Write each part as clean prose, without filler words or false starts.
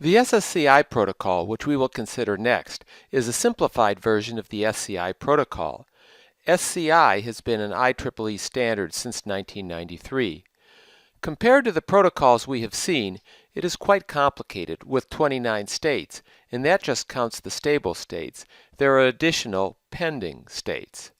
The SSCI protocol, which we will consider next, is a simplified version of the SCI protocol. SCI has been an IEEE standard since 1993. Compared to the protocols we have seen, it is quite complicated with 29 states, and that just counts the stable states. There are additional pending states.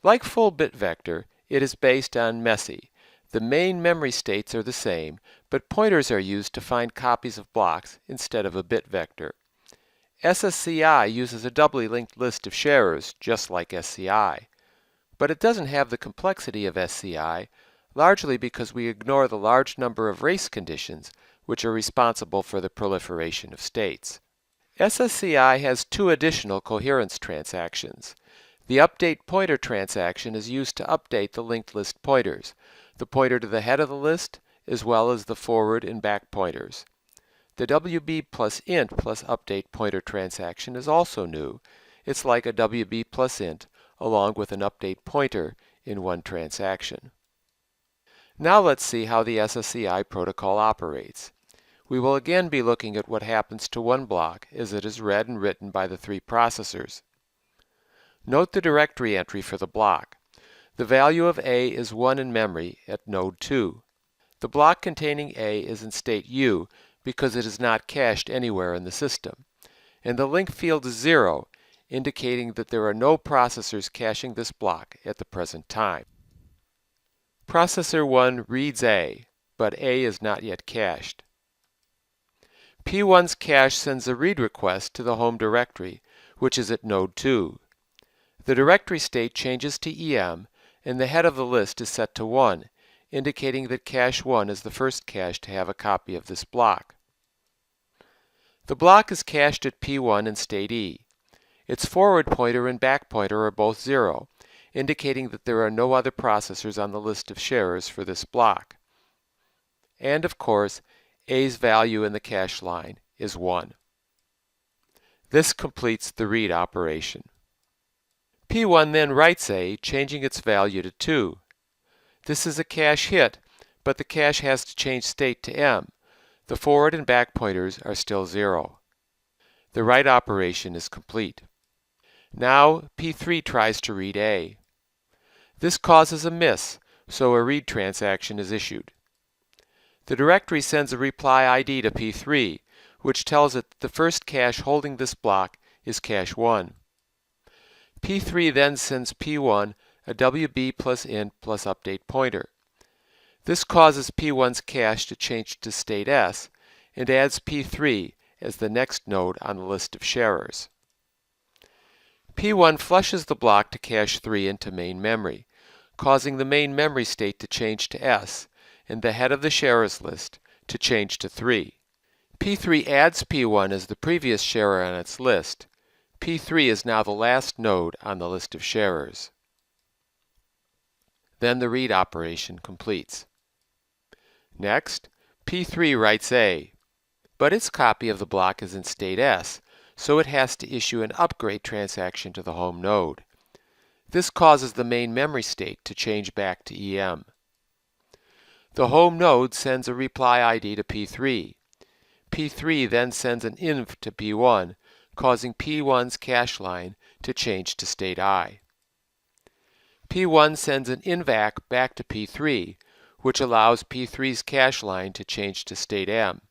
Like full bit vector, it is based on MESI. The main memory states are the same, but pointers are used to find copies of blocks instead of a bit vector. SSCI uses a doubly linked list of sharers, just like SCI. But it doesn't have the complexity of SCI, largely because we ignore the large number of race conditions, which are responsible for the proliferation of states. SSCI has two additional coherence transactions. The update pointer transaction is used to update the linked list pointers, the pointer to the head of the list, as well as the forward and back pointers. The WB plus int plus update pointer transaction is also new. It's like a WB plus int along with an update pointer in one transaction. Now let's see how the SSCI protocol operates. We will again be looking at what happens to one block as it is read and written by the three processors. Note the directory entry for the block. The value of A is 1 in memory at node 2. The block containing A is in state U because it is not cached anywhere in the system. And the link field is 0, indicating that there are no processors caching this block at the present time. Processor 1 reads A, but A is not yet cached. P1's cache sends a read request to the home directory, which is at node 2. The directory state changes to EM, and the head of the list is set to 1, indicating that cache 1 is the first cache to have a copy of this block. The block is cached at P1 in state E. Its forward pointer and back pointer are both 0, indicating that there are no other processors on the list of sharers for this block. And of course, A's value in the cache line is 1. This completes the read operation. P1 then writes A, changing its value to 2. This is a cache hit, but the cache has to change state to M. The forward and back pointers are still 0. The write operation is complete. Now P3 tries to read A. This causes a miss, so a read transaction is issued. The directory sends a reply ID to P3, which tells it that the first cache holding this block is cache 1. P3 then sends P1 a WB plus int plus update pointer. This causes P1's cache to change to state S and adds P3 as the next node on the list of sharers. P1 flushes the block to cache 3 into main memory, causing the main memory state to change to S and the head of the sharers list to change to 3. P3 adds P1 as the previous sharer on its list. P3 is now the last node on the list of sharers. Then the read operation completes. Next, P3 writes A, but its copy of the block is in state S, so it has to issue an upgrade transaction to the home node. This causes the main memory state to change back to EM. The home node sends a reply ID to P3. P3 then sends an inv to P1, causing P1's cache line to change to state I. P1 sends an invac back to P3, which allows P3's cache line to change to state M.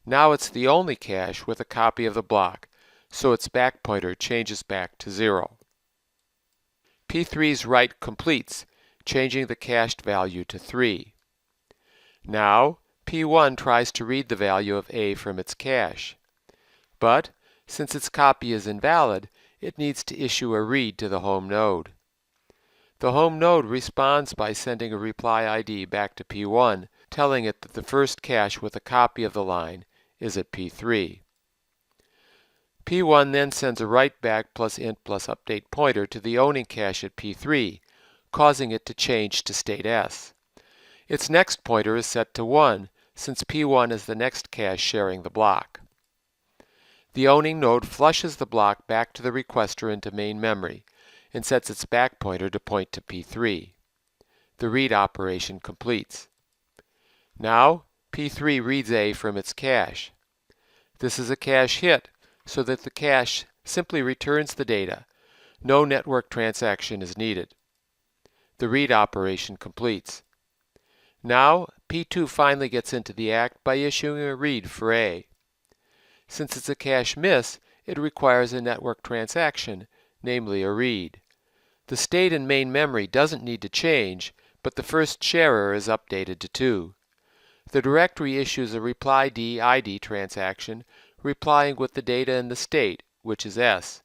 Now it's the only cache with a copy of the block, so its back pointer changes back to 0. P3's write completes, changing the cached value to 3. Now, P1 tries to read the value of A from its cache. But, since its copy is invalid, it needs to issue a read to the home node. The home node responds by sending a reply ID back to P1, telling it that the first cache with a copy of the line is at P3. P1 then sends a write back plus int plus update pointer to the owning cache at P3, causing it to change to state S. Its next pointer is set to 1, since P1 is the next cache sharing the block. The owning node flushes the block back to the requester into main memory and sets its back pointer to point to P3. The read operation completes. Now, P3 reads A from its cache. This is a cache hit, so that the cache simply returns the data. No network transaction is needed. The read operation completes. Now, P2 finally gets into the act by issuing a read for A. Since it's a cache miss, it requires a network transaction, namely a read. The state in main memory doesn't need to change, but the first sharer is updated to 2. The directory issues a reply D ID transaction, replying with the data in the state, which is S.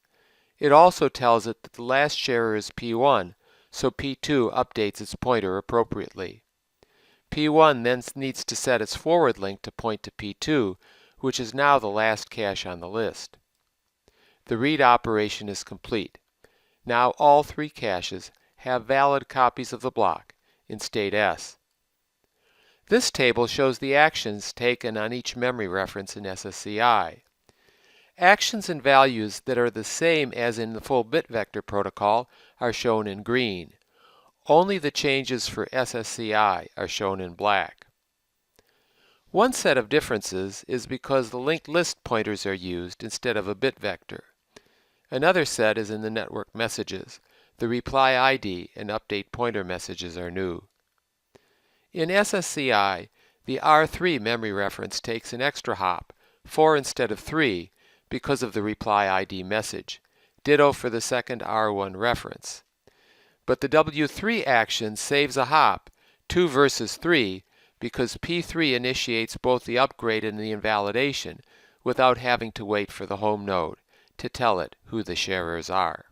It also tells it that the last sharer is P1, so P2 updates its pointer appropriately. P1 then needs to set its forward link to point to P2, which is now the last cache on the list. The read operation is complete. Now all 3 caches have valid copies of the block in state S. This table shows the actions taken on each memory reference in SSCI. Actions and values that are the same as in the full bit vector protocol are shown in green. Only the changes for SSCI are shown in black. One set of differences is because the linked list pointers are used instead of a bit vector. Another set is in the network messages. The reply ID and update pointer messages are new. In SSCI, the R3 memory reference takes an extra hop, 4 instead of 3, because of the reply ID message. Ditto for the second R1 reference. But the W3 action saves a hop, 2 versus 3, because P3 initiates both the upgrade and the invalidation without having to wait for the home node to tell it who the sharers are.